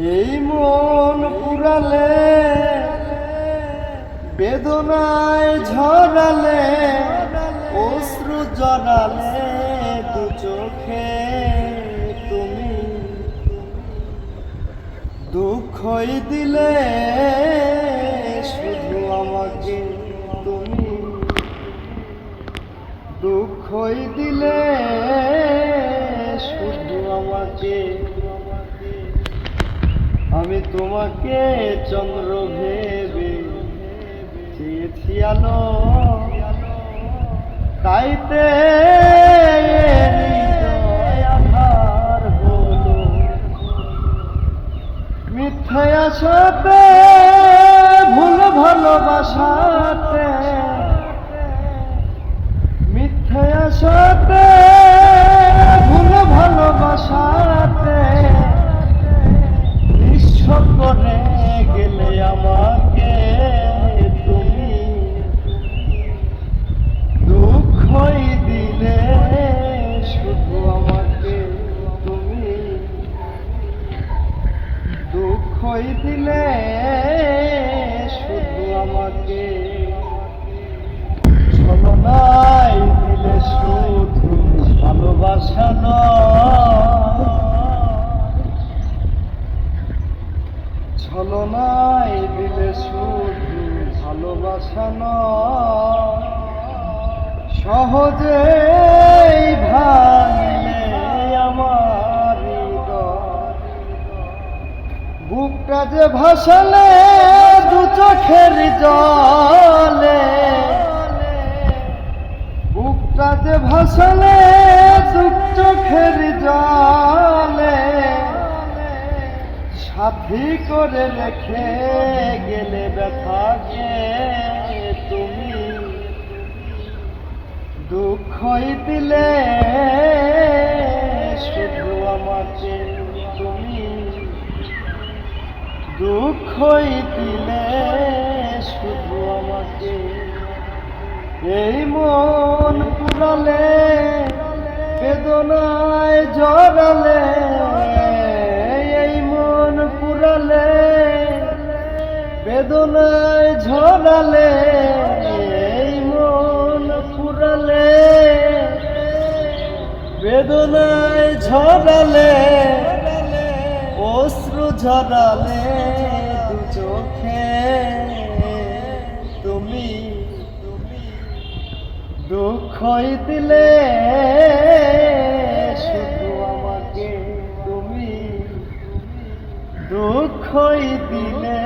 এই মন পুরালে বেদনায় ঝরালে অশ্রু জড়ালে দু চোখে তুমি দুঃখই দিলে শুধু আমাকে তুমি দুঃখই দিলে শুধু আমাকে আমি তোমাকে চন্দ্র ভেবে চেয়েছি আলো তাইতে আধার হলো মিথ্যা আশাতে ভুল ভালোবাসাতে মিথ্যা আশাতে ভুল ভালোবাসাতে করে গেলে আমাকে তুমি দুঃখই দিলে শুধু আমাকে তুমি দুঃখই দিলে শুধু আমাকে ছলনায় দিলে শুধু ভালোবাসা ছলনায় দিলে শুধু ভালোবাসা সহজেই ভাঙলে আমার বুকটা যে ভাসালে দু চোখের জলে বুকটা যে ভাসালে দু চোখের জলে সাথী করে রেখে গেলে ব্যথাকে তুমি দুঃখই দিলে শুধু আমাকে তুমি দুঃখই দিলে শুধু আমাকে এই মন পুরালে বেদনায় জড়ালে বেদনায় ঝরালে এই মন পুরালে বেদনায় ঝরালে অশ্রু ঝরালে দু চোখে তুমি দুঃখই দিলে শুধু আমাকে তুমি দুঃখই দিলে